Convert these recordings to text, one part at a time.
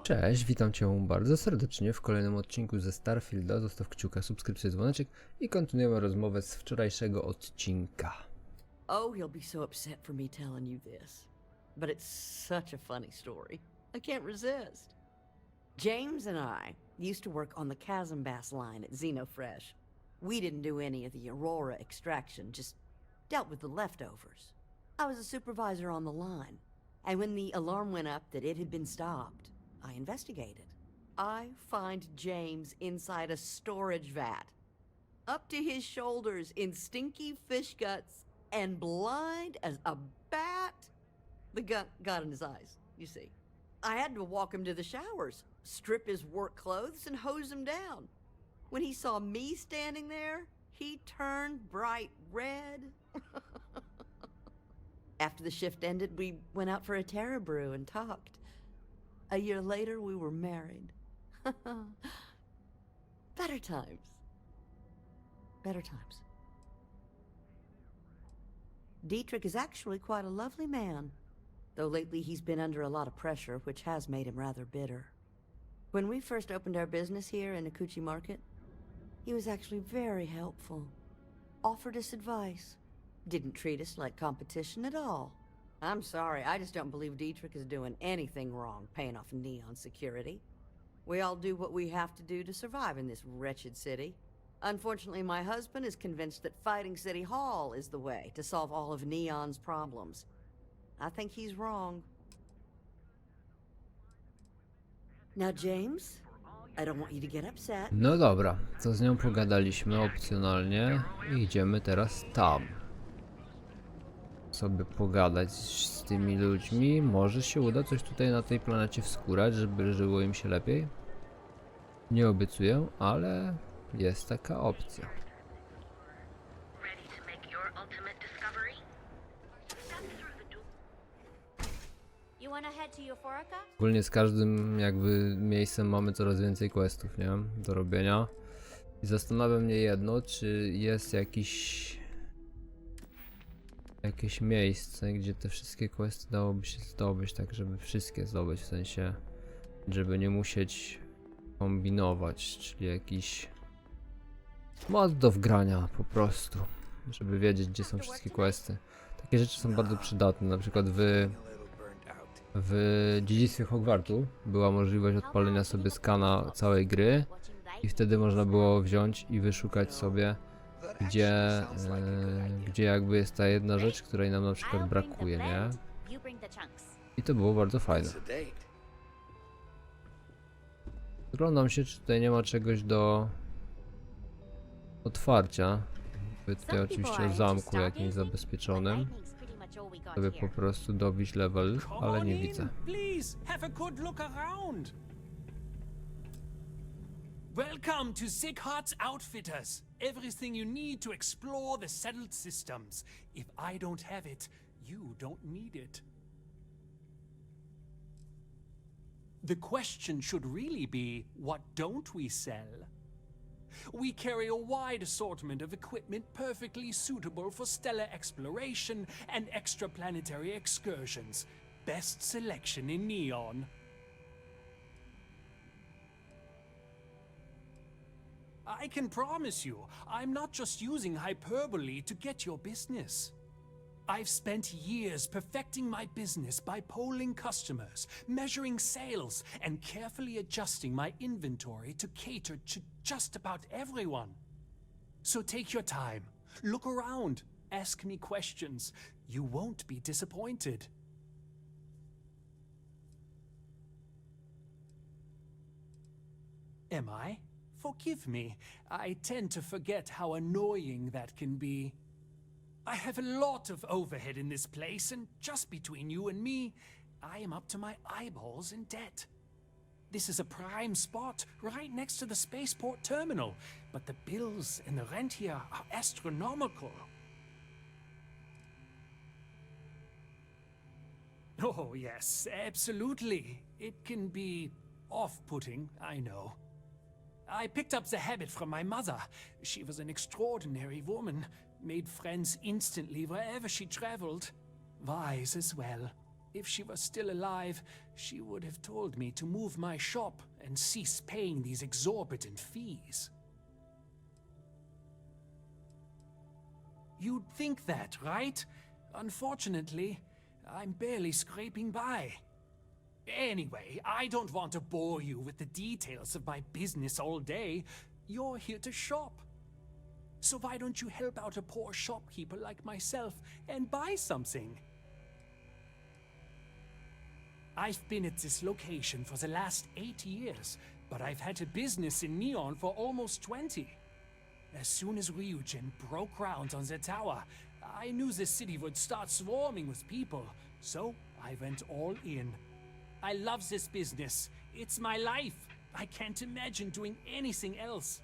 Cześć, witam Cię bardzo serdecznie w kolejnym odcinku ze Starfielda. Zostaw kciuka, subskrypcję, dzwoneczek i kontynuujemy rozmowę z wczorajszego odcinka. Oh, he'll be so upset for me telling you this. But it's such a funny story. I can't resist. James and I used to work on the Chasm Bass line at Xenofresh. We didn't do any of the Aurora extraction, just dealt with the leftovers. I was a supervisor on the line, and when the alarm went up that it had been stopped, I investigated. I find James inside a storage vat, up to his shoulders in stinky fish guts and blind as a bat. The gut got in his eyes, you see. I had to walk him to the showers, strip his work clothes, and hose him down. When he saw me standing there, he turned bright red. After the shift ended, we went out for a Terra brew and talked. A year later, we were married. Better times. Better times. Dietrich is actually quite a lovely man, though lately he's been under a lot of pressure, which has made him rather bitter. When we first opened our business here in Akuchi Market, he was actually very helpful. Offered us advice. Didn't treat us like competition at all. I'm sorry, I just don't believe Dietrich is doing anything wrong paying off Neon security. We all do what we have to do to survive in this wretched city. Unfortunately, my husband is convinced that fighting City Hall is the way to solve all of Neon's problems. I think he's wrong. Now, James, I don't want you to get upset. No dobra, to z nią pogadaliśmy opcjonalnie i idziemy teraz tam. Sobie pogadać z tymi ludźmi. Może się uda coś tutaj na tej planecie wskórać, żeby żyło im się lepiej. Nie obiecuję, ale jest taka opcja. Ogólnie z każdym jakby miejscem mamy coraz więcej questów, nie? Do robienia. I zastanawia mnie jedno, czy jest jakieś miejsce, gdzie te wszystkie questy dałoby się zdobyć, tak żeby wszystkie zdobyć, w sensie, żeby nie musieć kombinować, czyli jakiś mod do wgrania po prostu, żeby wiedzieć, gdzie są wszystkie questy. Takie rzeczy są bardzo przydatne, na przykład w dziedzictwie Hogwartu była możliwość odpalenia sobie skana całej gry i wtedy można było wziąć i wyszukać sobie, gdzie jakby jest ta jedna rzecz, której nam na przykład brakuje, nie? I to było bardzo fajne. Rozglądam się, czy tutaj nie ma czegoś do otwarcia. Tutaj oczywiście o zamku jakimś zabezpieczonym. Sobie po prostu dobić level, ale nie widzę. Welcome to Sickhart's Outfitters. Everything you need to explore the settled systems. If I don't have it, you don't need it. The question should really be, what don't we sell? We carry a wide assortment of equipment perfectly suitable for stellar exploration and extraplanetary excursions. Best selection in Neon. I can promise you, I'm not just using hyperbole to get your business. I've spent years perfecting my business by polling customers, measuring sales, and carefully adjusting my inventory to cater to just about everyone. So take your time, look around, ask me questions. You won't be disappointed. Am I? Forgive me, I tend to forget how annoying that can be. I have a lot of overhead in this place, and just between you and me, I am up to my eyeballs in debt. This is a prime spot, right next to the spaceport terminal, but the bills and the rent here are astronomical. Oh yes, absolutely. It can be off-putting, I know. I picked up the habit from my mother. She was an extraordinary woman, made friends instantly wherever she traveled. Wise as well. If she was still alive, she would have told me to move my shop and cease paying these exorbitant fees. You'd think that, right? Unfortunately, I'm barely scraping by. Anyway, I don't want to bore you with the details of my business all day. You're here to shop. So why don't you help out a poor shopkeeper like myself and buy something? I've been at this location for the last 8 years, but I've had a business in Neon for almost 20. As soon as Ryujin broke ground on the tower, I knew the city would start swarming with people, so I went all in. I love this business. It's my life. I can't imagine doing anything else.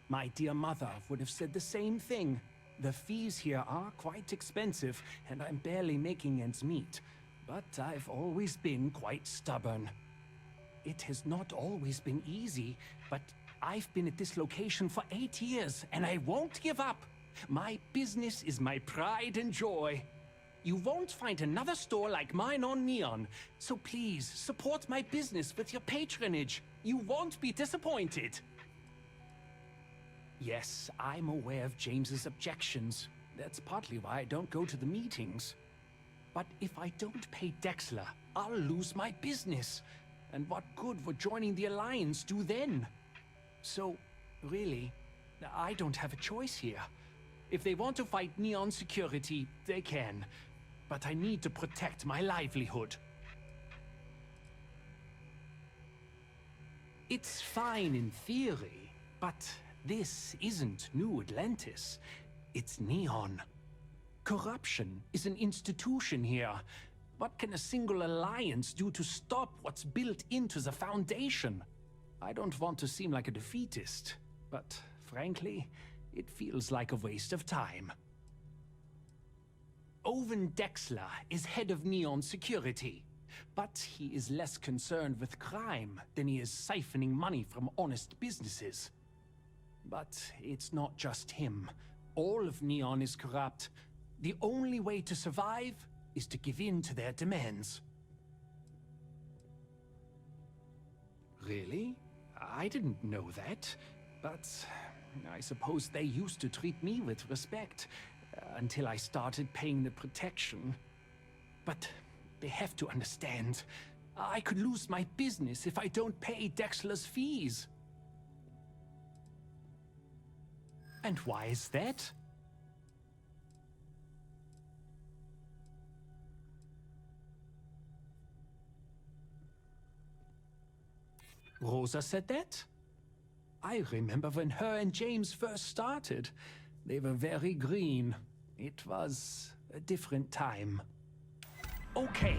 My dear mother would have said the same thing. The fees here are quite expensive, and I'm barely making ends meet. But I've always been quite stubborn. It has not always been easy, but I've been at this location for 8 years, and I won't give up. My business is my pride and joy. You won't find another store like mine on Neon, so please support my business with your patronage. You won't be disappointed. Yes, I'm aware of James's objections. That's partly why I don't go to the meetings. But if I don't pay Dexler, I'll lose my business. And what good would joining the Alliance do then? So, really, I don't have a choice here. If they want to fight Neon security, they can. But I need to protect my livelihood. It's fine in theory, but this isn't New Atlantis. It's Neon. Corruption is an institution here. What can a single alliance do to stop what's built into the foundation? I don't want to seem like a defeatist, but frankly, it feels like a waste of time. Owen Dexler is head of Neon Security, but he is less concerned with crime than he is siphoning money from honest businesses. But it's not just him. All of Neon is corrupt. The only way to survive is to give in to their demands. Really? I didn't know that, but I suppose they used to treat me with respect until I started paying the protection. But they have to understand, I could lose my business if I don't pay Dexler's fees. And why is that? Rosa said that? I remember when her and James first started. They were very green. It was a different time. Okay,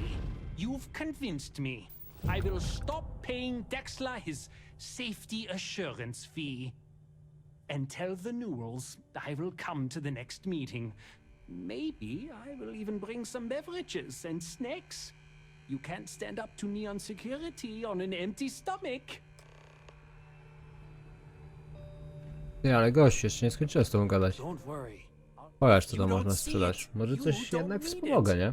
you've convinced me. I will stop paying Dexler his safety assurance fee. And tell the Newells I will come to the next meeting. Maybe I will even bring some beverages and snacks. You can't stand up to Neon security on an empty stomach. Nie, ale gość, jeszcze nie skończyłem z tobą gadać. Don't worry. Chociaż co tam można sprzedać? Może coś jednak wspomogę, nie?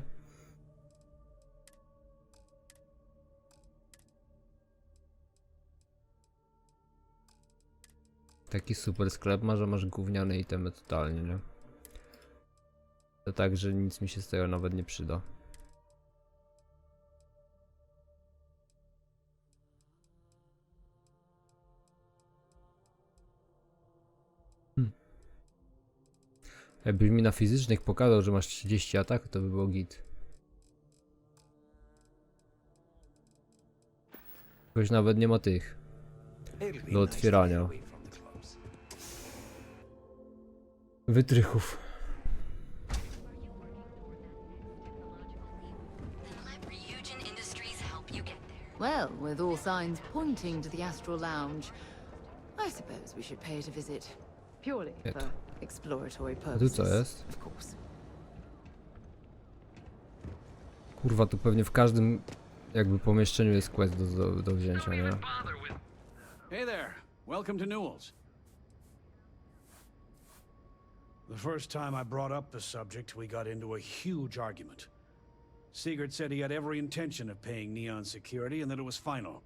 Taki super sklep ma, że masz gówniane itemy totalnie, nie? To tak, że nic mi się z tego nawet nie przyda. Jakbyś mi na fizycznych pokazał, że masz 30 ataku, to by było git. Ktoś nawet nie ma tych do otwierania wytrychów. Well, with all signs pointing to the Astral Lounge, I suppose we should pay it a visit. Purely for exploratory A tu purposes, co jest? of course. Kurwa, tu pewnie w każdym jakby pomieszczeniu jest quest do wzięcia, nie? Hey there. Welcome to Newell's. The first time I brought up the subject, we got into a huge argument. Sigurd said he had every intention of paying Neon security and that it was final.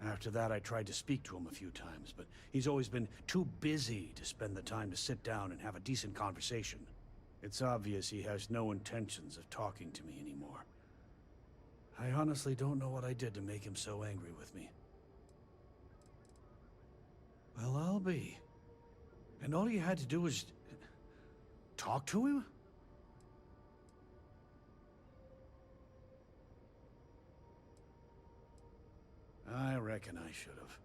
After that, I tried to speak to him a few times, but he's always been too busy to spend the time to sit down and have a decent conversation. It's obvious he has no intentions of talking to me anymore. I honestly don't know what I did to make him so angry with me. Well, I'll be. And all you had to do was talk to him? I reckon I should have.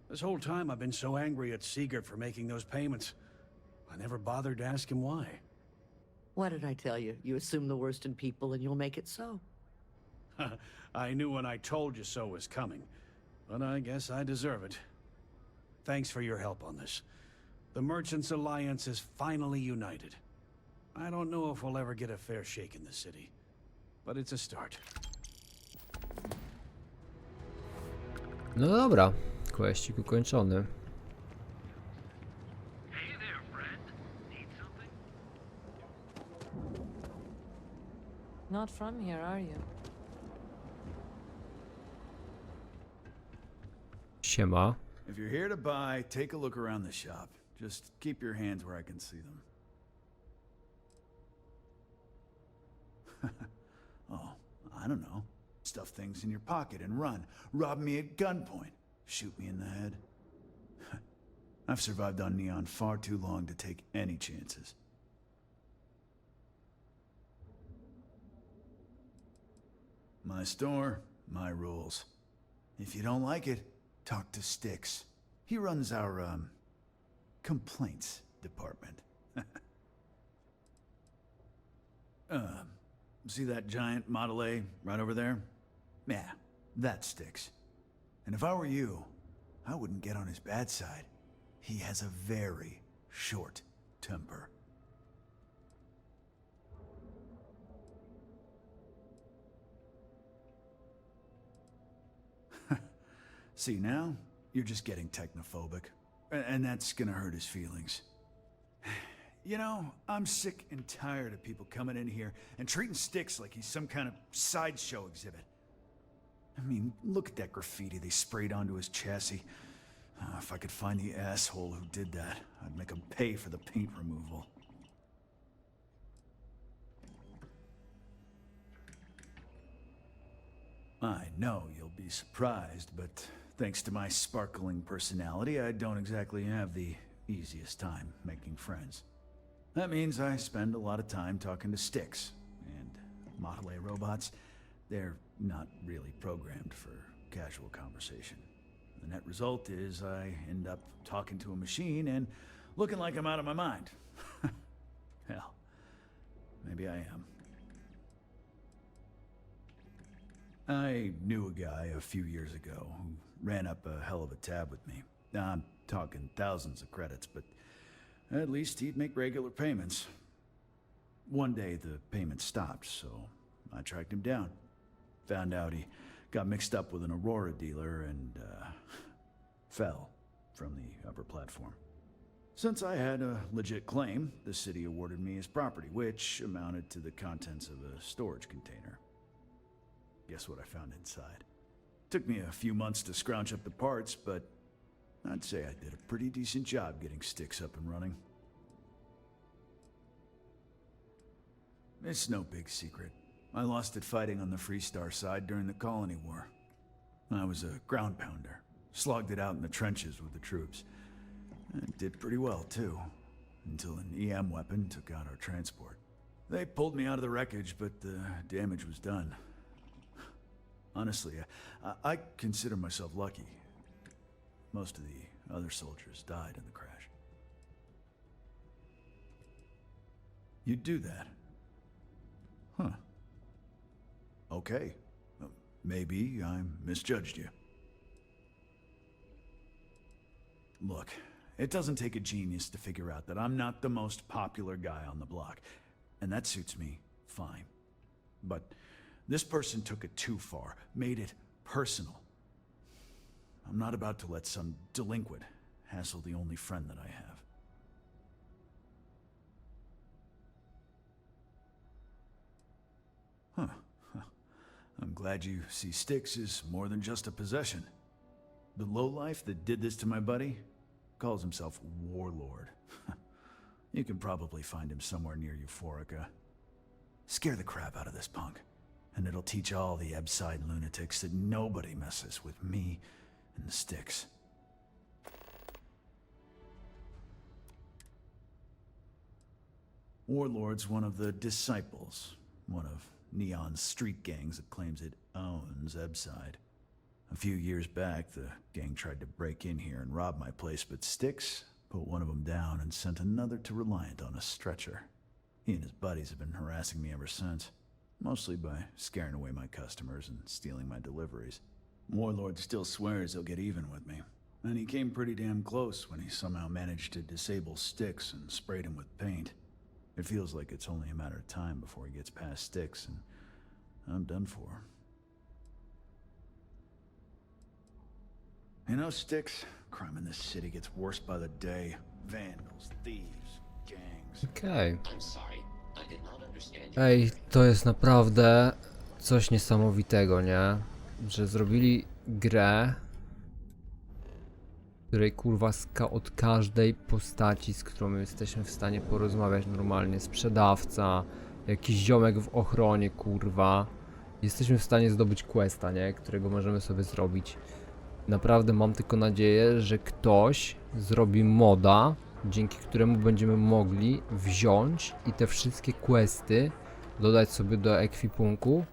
This whole time I've been so angry at Sigurd for making those payments. I never bothered to ask him why. What did I tell you? You assume the worst in people and you'll make it so. I knew when I told you so was coming, but I guess I deserve it. Thanks for your help on this. The Merchants Alliance is finally united. I don't know if we'll ever get a fair shake in the city, but it's a start. No dobra, questik ukończony. Hey there, friend. Need something? Not from here, are you? Siema. If you're here to buy, take a look around the shop. Just keep your hands where I can see them. Oh, I don't know. Stuff things in your pocket and run. Rob me at gunpoint. Shoot me in the head. I've survived on Neon far too long to take any chances. My store, my rules. If you don't like it, talk to Styx. He runs our, complaints department. See that giant Model A right over there? Yeah, that Styx. And if I were you, I wouldn't get on his bad side. He has a very short temper. See, now, you're just getting technophobic. And that's gonna hurt his feelings. You know, I'm sick and tired of people coming in here and treating Styx like he's some kind of sideshow exhibit. I mean, look at that graffiti they sprayed onto his chassis. If I could find the asshole who did that, I'd make him pay for the paint removal. I know you'll be surprised, but thanks to my sparkling personality, I don't exactly have the easiest time making friends. That means I spend a lot of time talking to Styx, and Model A robots, they're not really programmed for casual conversation. The net result is I end up talking to a machine and looking like I'm out of my mind. Hell, maybe I am. I knew a guy a few years ago who ran up a hell of a tab with me. Now, I'm talking thousands of credits, but at least he'd make regular payments. One day the payments stopped, so I tracked him down. Found out he got mixed up with an Aurora dealer and fell from the upper platform. Since I had a legit claim, the city awarded me his property, which amounted to the contents of a storage container. Guess what I found inside? Took me a few months to scrounge up the parts, but I'd say I did a pretty decent job getting Styx up and running. It's no big secret. I lost it fighting on the Freestar side during the Colony War. I was a ground pounder, slogged it out in the trenches with the troops. And did pretty well, too, until an EM weapon took out our transport. They pulled me out of the wreckage, but the damage was done. Honestly, I consider myself lucky. Most of the other soldiers died in the crash. You'd do that? Huh. Okay. Maybe I misjudged you. Look, it doesn't take a genius to figure out that I'm not the most popular guy on the block, and that suits me fine. But this person took it too far, made it personal. I'm not about to let some delinquent hassle the only friend that I have. I'm glad you see Styx is more than just a possession. The lowlife that did this to my buddy calls himself Warlord. You can probably find him somewhere near Euphorica. Scare the crap out of this punk, and it'll teach all the Ebside lunatics that nobody messes with me and the Styx. Warlord's one of the Disciples, one of Neon's street gangs that claims it owns Ebside. A few years back, the gang tried to break in here and rob my place, but Styx put one of them down and sent another to Reliant on a stretcher. He and his buddies have been harassing me ever since, mostly by scaring away my customers and stealing my deliveries. Warlord still swears he'll get even with me, and he came pretty damn close when he somehow managed to disable Styx and sprayed him with paint. It feels like it's only a matter of time before he gets past Styx, and I'm done for. You know, Styx, crime in this city gets worse by the day. Vandals, thieves, gangs. Okej. I'm sorry. I did not understand. Ej, to jest naprawdę coś niesamowitego, nie? Że zrobili grę, w której kurwa od każdej postaci, z którą jesteśmy w stanie porozmawiać normalnie, sprzedawca, jakiś ziomek w ochronie, kurwa, jesteśmy w stanie zdobyć questa, nie? Którego możemy sobie zrobić. Naprawdę mam tylko nadzieję, że ktoś zrobi moda, dzięki któremu będziemy mogli wziąć i te wszystkie questy dodać sobie do ekwipunku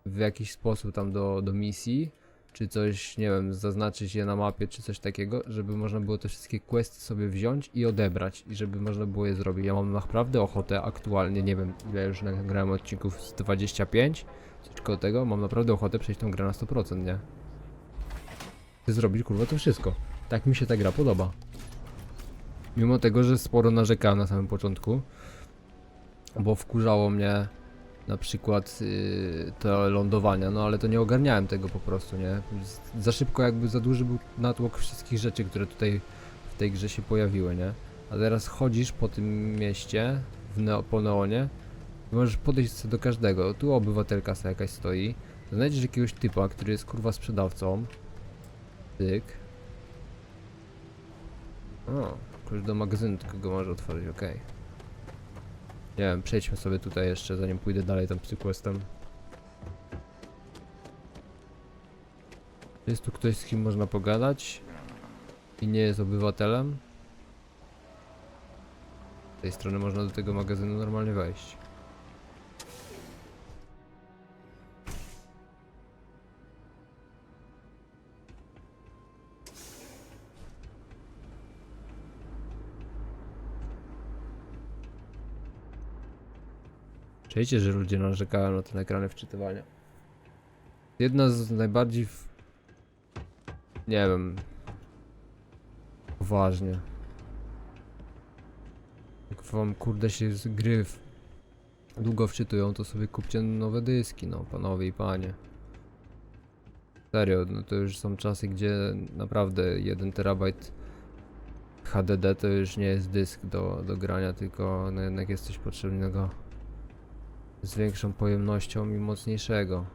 w jakiś sposób tam do misji, czy coś, nie wiem, zaznaczyć je na mapie, czy coś takiego, żeby można było te wszystkie questy sobie wziąć i odebrać i żeby można było je zrobić. Ja mam naprawdę ochotę aktualnie, nie wiem ile już nagrałem odcinków, z 25, coś koło tego, mam naprawdę ochotę przejść tą grę na 100%, nie? Zrobić kurwa to wszystko. Tak mi się ta gra podoba. Mimo tego, że sporo narzekałem na samym początku, bo wkurzało mnie na przykład te lądowania, no ale to nie ogarniałem tego po prostu, nie? Za szybko, jakby za duży był natłok wszystkich rzeczy, które tutaj w tej grze się pojawiły, nie? A teraz chodzisz po tym mieście, po neonie i możesz podejść sobie do każdego. Tu obywatelka sobie jakaś stoi, znajdziesz jakiegoś typa, który jest kurwa sprzedawcą. Tyk. O, klucz do magazynu, tylko go może otworzyć, okej. Nie wiem, przejdźmy sobie tutaj jeszcze, zanim pójdę dalej tam z questem. Jest tu ktoś, z kim można pogadać i nie jest obywatelem. Z tej strony można do tego magazynu normalnie wejść. Czujecie, że ludzie narzekają na ten ekrany wczytywania. Jedna z najbardziej nie wiem, poważnie. Jak wam kurde się z gry długo wczytują, to sobie kupcie nowe dyski, no panowie i panie. Serio, no to już są czasy, gdzie naprawdę 1 terabajt HDD to już nie jest dysk do grania, tylko no jednak jest coś potrzebnego z większą pojemnością i mocniejszego.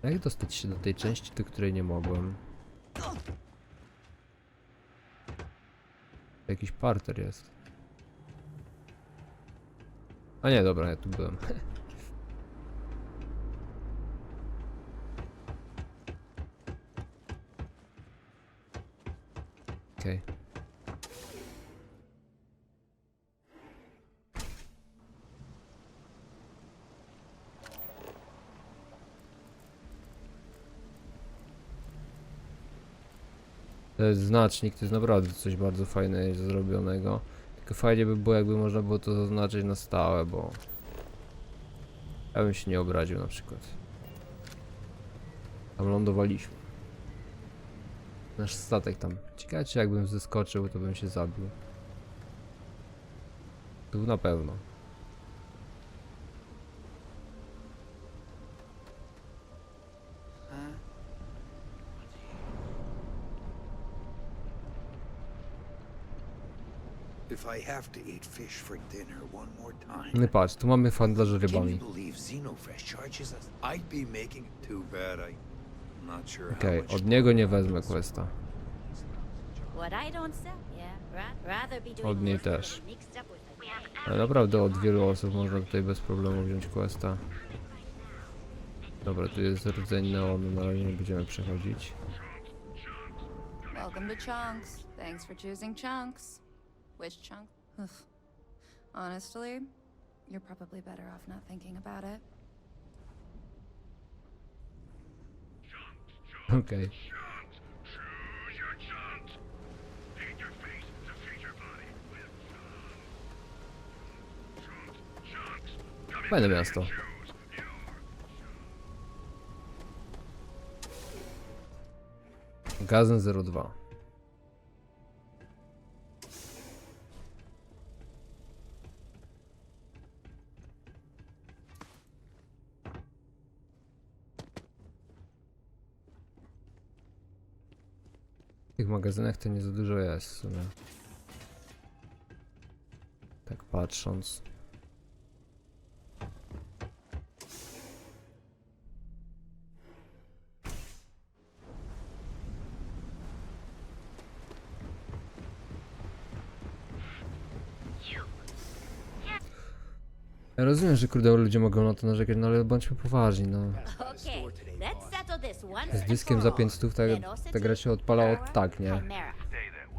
Jak dostać się do tej części, do której nie mogłem? Jakiś parter jest. A nie, dobra, ja tu byłem. Okej. To jest znacznik, to jest naprawdę coś bardzo fajnego zrobionego. Tylko fajnie by było, jakby można było to zaznaczyć na stałe, bo ja bym się nie obraził na przykład. Tam lądowaliśmy. Nasz statek tam. Ciekawe, czy jakbym zeskoczył, to bym się zabił. Tu na pewno. If I have to eat fish for dinner one more time. No patrz, tu mamy handlarzy Can you rybami. believe Xenofresh charges us? I'd be making too bad. I'm not sure how Okej, much od niego nie wezmę questa. What I don't sell, yeah. Rather be doing Od niej work też. mixed up with Ale naprawdę od wielu osób można tutaj bez problemu wziąć questa. Dobra, tu jest rdzeń neonu, na razie nie będziemy przechodzić. Welcome to Chunks. Thanks for choosing Chunks. Which chunk? Ugh. Honestly, you're probably better off not thinking about it. Okej. Fajne miasto. Gazem 02. W tych magazynach to nie za dużo jest w sumie. Tak patrząc. Ja rozumiem, że kurde ludzie mogą na to narzekać, no ale bądźmy poważni, no. Okay, let's settle this once Z and dyskiem for za all. 500 ta gra się odpala od tak, nie?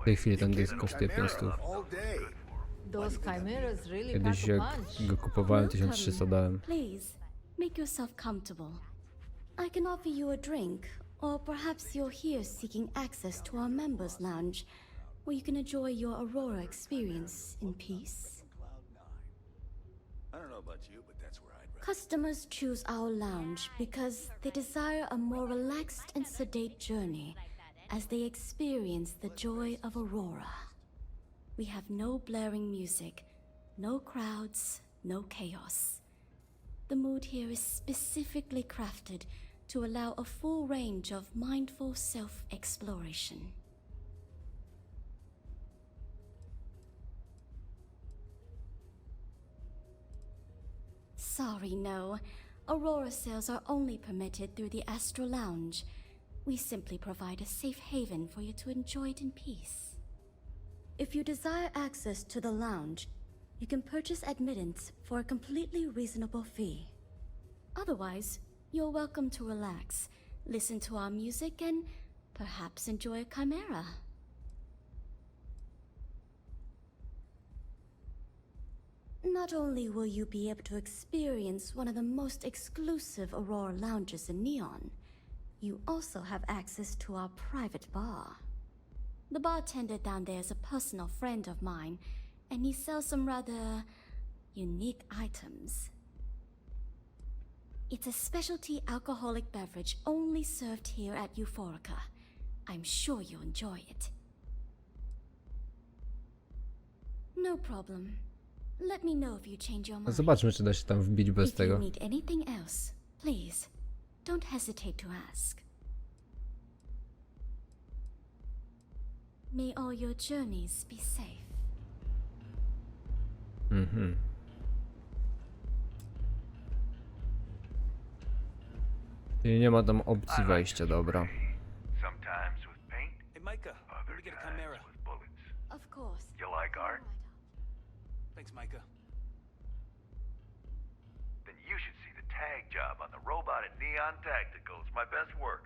W tej chwili ten dysk kosztuje 500. all day. Those chimeras really Kiedyś pack a jak punch. go kupowałem 1300 dałem. Please, make yourself comfortable. I can offer you a drink, or perhaps you're here seeking access to our members' lounge, where you can enjoy your Aurora experience in peace. I don't know about you, but that's where I'd rather. Customers choose our lounge because they desire a more relaxed and sedate journey as they experience the joy of Aurora. We have no blaring music, no crowds, no chaos. The mood here is specifically crafted to allow a full range of mindful self-exploration. Sorry, no. Aurora sales are only permitted through the Astral Lounge. We simply provide a safe haven for you to enjoy it in peace. If you desire access to the lounge, you can purchase admittance for a completely reasonable fee. Otherwise, you're welcome to relax, listen to our music, and perhaps enjoy a chimera. Not only will you be able to experience one of the most exclusive Aurora lounges in Neon, you also have access to our private bar. The bartender down there is a personal friend of mine, and he sells some rather unique items. It's a specialty alcoholic beverage only served here at Euphorica. I'm sure you'll enjoy it. No problem. Let me know if you change your mind. Zobaczmy, czy da się tam wbić bez If you tego. need anything else, please, don't hesitate to ask. May all your journeys be safe. Mhm. Czyli nie ma tam opcji wejścia, dobra. Sometimes with paint, Hey, Micah, let other me get a times chimera. with bullets. Of course. You like art? Thanks, Micah. Then you should see the tag job on the robot at Neon Tactical. It's my best work.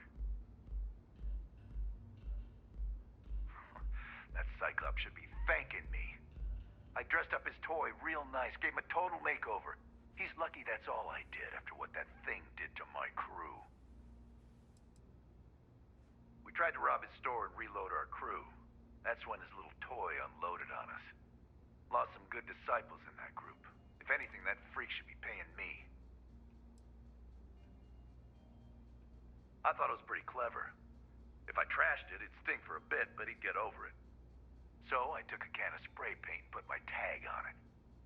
That Cyclops should be thanking me. I dressed up his toy real nice, gave him a total makeover. He's lucky that's all I did after what that thing did to my crew. We tried to rob his store and reload our crew. That's when his little toy unloaded on us. Lost some good disciples in that group. If anything, that freak should be paying me. I thought it was pretty clever. If I trashed it, it'd stink for a bit, but he'd get over it. So I took a can of spray paint and put my tag on it.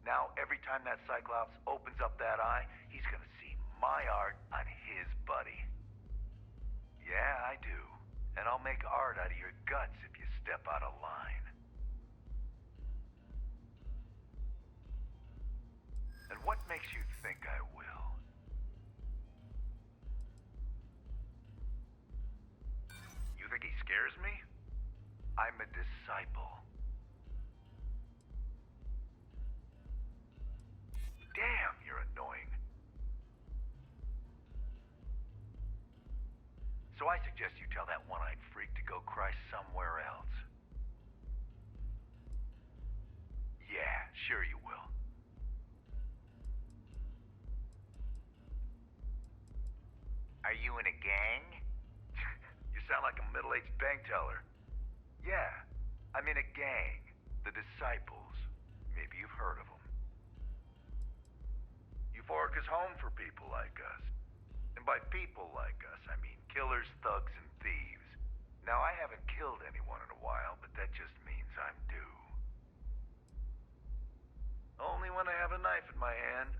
Now, every time that Cyclops opens up that eye, he's gonna see my art on his buddy. Yeah, I do. And I'll make art out of your guts if you step out of line. makes you think I will? You think he scares me? I'm a disciple. Damn, you're annoying. So I suggest you tell that one-eyed freak to go cry somewhere else. Yeah, sure you will. Are you in a gang? You sound like a middle-aged bank teller. Yeah, I'm in a gang. The Disciples. Maybe you've heard of them. Euphoric is home for people like us. And by people like us, I mean killers, thugs, and thieves. Now, I haven't killed anyone in a while, but that just means I'm due. Only when I have a knife in my hand.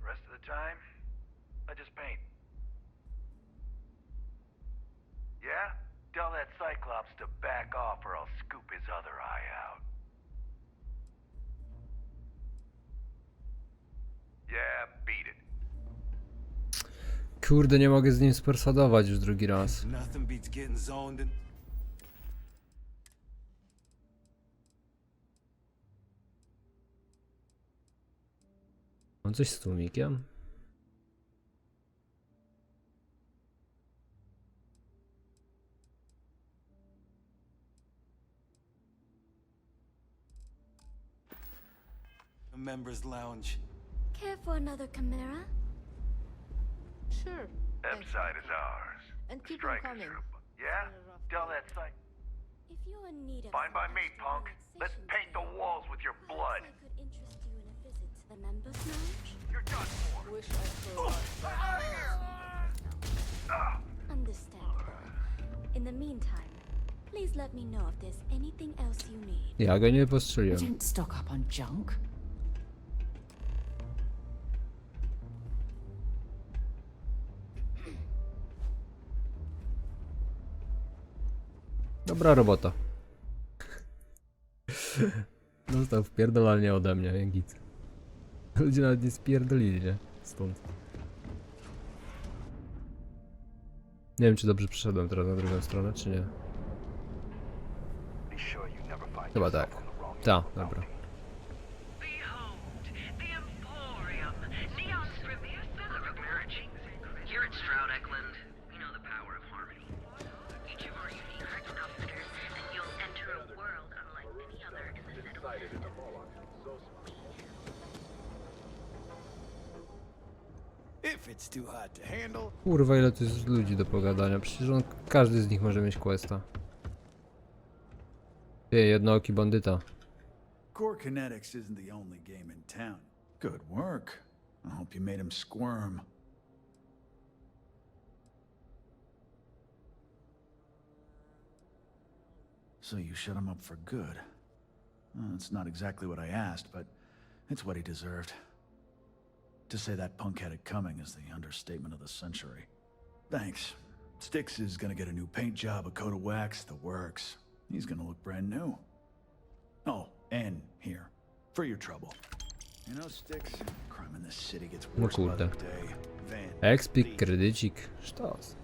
The rest of the time, I just paint. Yeah? Tell that Cyclops to back off or I'll scoop his other eye out. Yeah, beat it. Kurde, nie mogę z nim sperswadować już drugi raz. Nothing beats getting zoned in. Mam coś z tłumikiem? The members lounge. Care for another chimera? Sure. Epside is ours. And The keep them strikers coming. are yeah? Tell that site. If you're in need of Fine by me, some punk. Let's relaxation paint the today, walls with your perhaps blood. I could interest you in a visit to the members' lounge? You're done for. Wish I could. Understandable. In the meantime, please let me know if there's anything else you need. Ja go nie postrzeliłem. Don't stock up on junk. Dobra robota. Dostał wpierdolanie ode mnie, jak git. Ludzie nawet nie spierdolili, nie? Stąd. Nie wiem, czy dobrze przeszedłem teraz na drugą stronę, czy nie. Chyba tak. Ta, dobra. Behold, the Emporium, Neon's premier seller of marriage. Here at Stroud Eckland, we know the power of harmony. Each of our unique heart sculptors, and you'll enter a world unlike any other in the Settlement. If it's too hot to handle. Kurwa, ile tu jest ludzi do pogadania. Przecież on, każdy z nich może mieć questa. Ty, jednooki bandyta. Core Kinetics isn't the only game in town. Good work. I hope you made him squirm. So you shut him up for good. Well, it's not exactly what I asked, but it's what he deserved. To say that punk had it coming is the understatement of the century. Thanks. Styx is gonna get a new paint job, a coat of wax, the works. He's gonna look brand new. Oh, and here, for your trouble. You know, Styx, crime in this city gets No worse by the kurde. day. Expik, kredycik, sztos.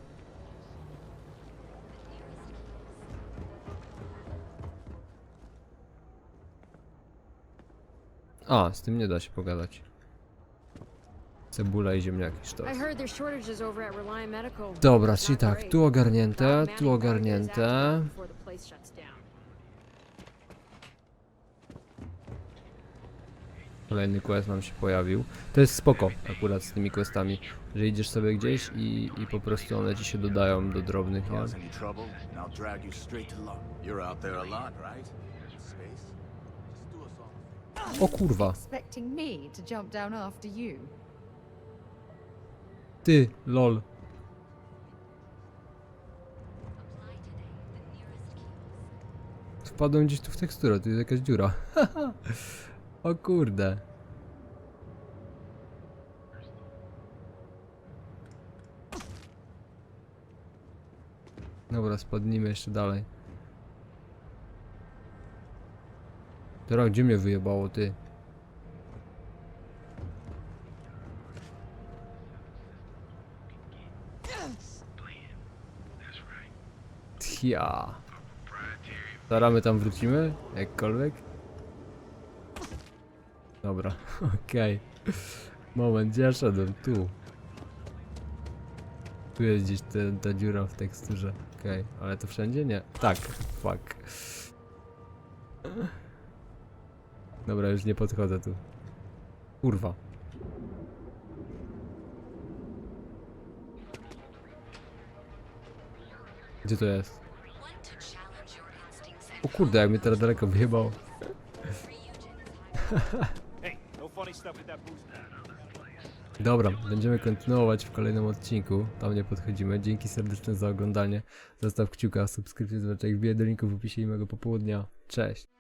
A, z tym nie da się pogadać. Cebula i ziemniaki, sztos. Dobra, czyli tak, tu ogarnięte, tu ogarnięte. Kolejny quest nam się pojawił. To jest spoko akurat z tymi questami, że idziesz sobie gdzieś i po prostu one ci się dodają do drobnych, nie? O kurwa. Expecting me to jump down after you. Ty, lol. Wpadłem gdzieś tu w teksturę, tu jest jakaś dziura. O kurde. Dobra, spadnijmy jeszcze dalej. Teraz gdzie mnie wyjebało, ty? Ja. Zaraz my tam wrócimy? Jakkolwiek? Dobra, okej. Moment, gdzie ja szedłem? Tu. Tu jest gdzieś ta dziura w teksturze. Okej, ale to wszędzie? Nie. Tak, fuck. Dobra, już nie podchodzę tu. Kurwa. Gdzie to jest? O kurde, jak mnie teraz daleko wyjebało. Dobra, będziemy kontynuować w kolejnym odcinku. Tam nie podchodzimy. Dzięki serdeczne za oglądanie. Zostaw kciuka, subskrypcję, zobaczcie jak wbiję do linku w opisie i miłego popołudnia. Cześć!